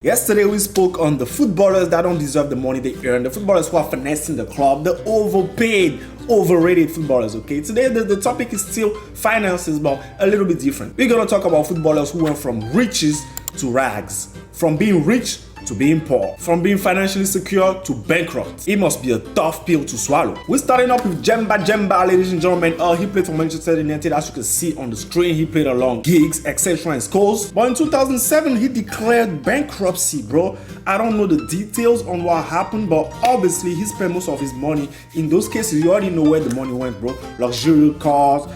Yesterday we spoke on the footballers that don't deserve the money they earn, the footballers who are finessing the club, the overpaid, overrated footballers, okay? Today the topic is still finances, but a little bit different. We're gonna talk about footballers who went from riches to rags, from being rich to being poor, from being financially secure to bankrupt. It must be a tough pill to swallow. We're starting up with Djemba-Djemba, ladies and gentlemen. He played for Manchester United, as you can see on the screen. He played along gigs, etc. and scores. But in 2007, he declared bankruptcy, bro. I don't know the details on what happened, but obviously he spent most of his money. In those cases, you already know where the money went, bro. Luxury cars,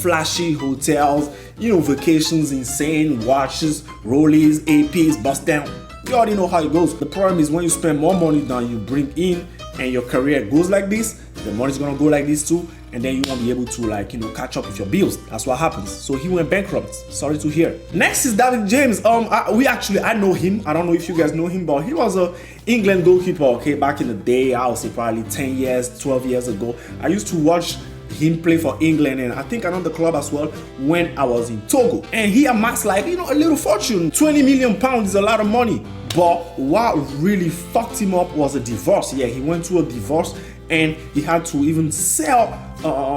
flashy hotels, vacations, insane watches, rollies, APs, bust down. You already know how it goes. The problem is when you spend more money than you bring in and your career goes like this, the money's gonna go like this too, and then you won't be able to catch up with your bills. That's what happens. So he went bankrupt. Sorry to hear. Next is David James. I know him. I don't know if you guys know him, but he was a England goalkeeper, okay, back in the day. I would say probably 10 years, 12 years ago. I used to watch him play for England, and I think another club as well when I was in Togo. And he amassed a little fortune. 20 million pounds is a lot of money. But what really fucked him up was a divorce. Yeah, he went through a divorce and he had to even sell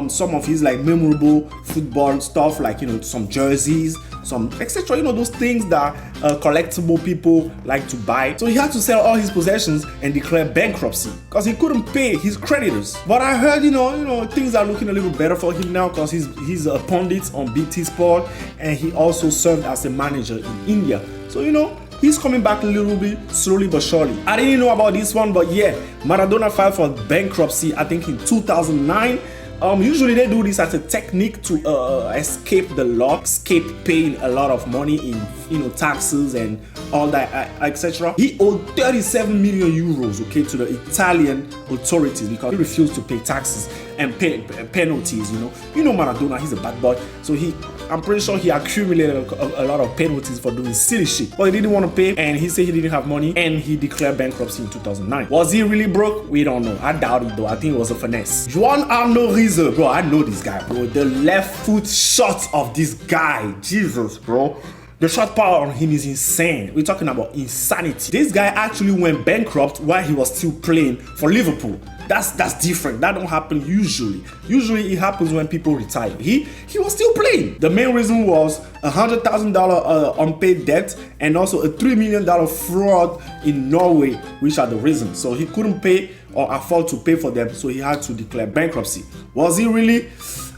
some of his memorable football stuff, some jerseys, some etc. Those things that collectible people like to buy. So he had to sell all his possessions and declare bankruptcy because he couldn't pay his creditors. But I heard things are looking a little better for him now because he's a pundit on BT Sport, and he also served as a manager in India. So he's coming back a little bit, slowly but surely. I didn't know about this one, but yeah, Maradona filed for bankruptcy, I think in 2009. Usually they do this as a technique to escape the law, escape paying a lot of money in taxes and all that, etc. He owed 37 million euros, okay, to the Italian authorities because he refused to pay taxes and pay penalties. Maradona, he's a bad boy, so I'm pretty sure he accumulated a lot of penalties for doing silly shit. But he didn't want to pay, and he said he didn't have money, and he declared bankruptcy in 2009. Was he really broke? We don't know. I doubt it though. I think it was a finesse. Riise, bro, I know this guy, bro. The left foot shot of this guy, Jesus, bro. The shot power on him is insane. We're talking about insanity. This guy actually went bankrupt while he was still playing for Liverpool. That's different. That don't happen usually. Usually it happens when people retire. He was still playing. The main reason was $100,000 unpaid debt and also a $3 million fraud in Norway, which are the reasons. So he couldn't pay or afford to pay for them, so he had to declare bankruptcy. Was he really?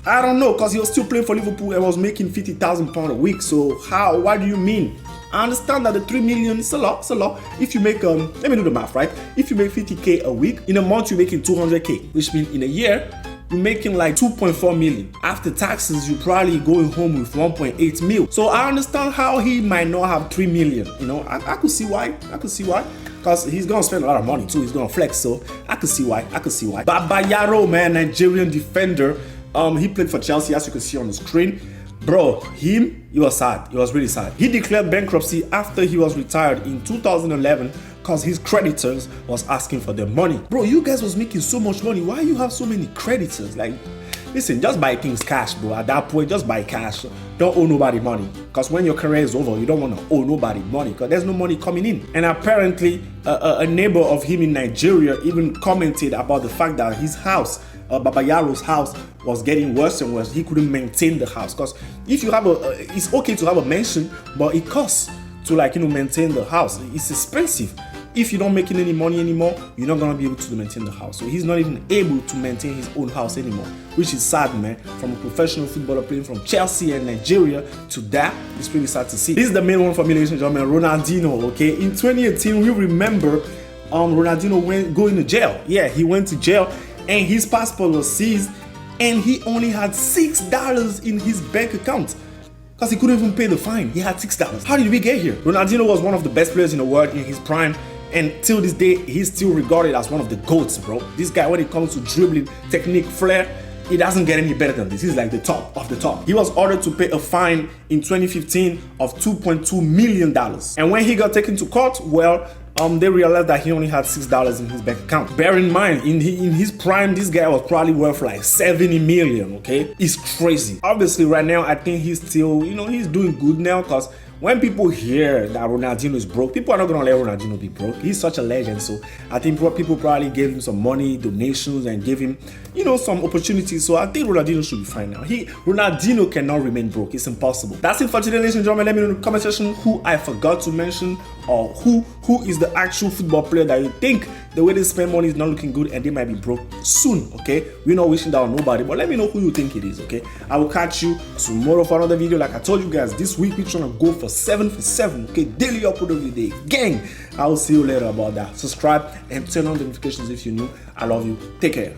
I don't know, because he was still playing for Liverpool and was making £50,000 a week. So what do you mean? I understand that the 3 million is a lot. If you make, let me do the math, right? If you make 50K a week, in a month you're making 200K, which means in a year, you're making 2.4 million. After taxes, you're probably going home with 1.8 mil. So I understand how he might not have 3 million. I could see why. Because he's gonna spend a lot of money too. He's gonna flex, so I could see why. Babyaro, man, Nigerian defender. He played for Chelsea, as you can see on the screen. Bro, he was sad. He was really sad. He declared bankruptcy after he was retired in 2011 because his creditors was asking for their money. Bro, you guys was making so much money. Why you have so many creditors? Listen, just buy things cash, bro. At that point, just buy cash. Don't owe nobody money. Because when your career is over, you don't want to owe nobody money because there's no money coming in. And apparently, a neighbor of him in Nigeria even commented about the fact that his house, Babayaro's house, was getting worse and worse. He couldn't maintain the house because if you have it's okay to have a mansion, but it costs to maintain the house. It's expensive. If you don't make any money anymore, you're not gonna be able to maintain the house. So he's not even able to maintain his own house anymore, which is sad, man. From a professional footballer playing from Chelsea and Nigeria to that, it's pretty sad to see. This is the main one for me, ladies and gentlemen, Ronaldinho. Okay, in 2018, we remember Ronaldinho going to jail. Yeah, he went to jail, and his passport was seized, and he only had $6 in his bank account. Because he couldn't even pay the fine. He had $6. How did we get here? Ronaldinho was one of the best players in the world in his prime. And till this day, he's still regarded as one of the GOATs, bro. This guy, when it comes to dribbling, technique, flair, it doesn't get any better than this. He's like the top of the top. He was ordered to pay a fine in 2015 of $2.2 million. And when he got taken to court, well, they realized that he only had $6 in his bank account. Bear in mind, in his prime, this guy was probably worth like 70 million, okay? It's crazy. Obviously, right now, I think he's still, he's doing good now because when people hear that Ronaldinho is broke, people are not gonna let Ronaldinho be broke. He's such a legend. So I think people probably gave him some money, donations, and gave him, some opportunities. So I think Ronaldinho should be fine now. Ronaldinho cannot remain broke. It's impossible. That's it for today, ladies and gentlemen. Let me know in the comment section who I forgot to mention, or who is the actual football player that you think the way they spend money is not looking good and they might be broke soon. Okay, we're not wishing that on nobody, but let me know who you think it is. Okay, I will catch you tomorrow for another video. Like I told you guys, this week we're trying to go for 7 for 7. Okay, daily upload of the day, gang. I will see you later about that. Subscribe and turn on the notifications if you're new. I love you. Take care.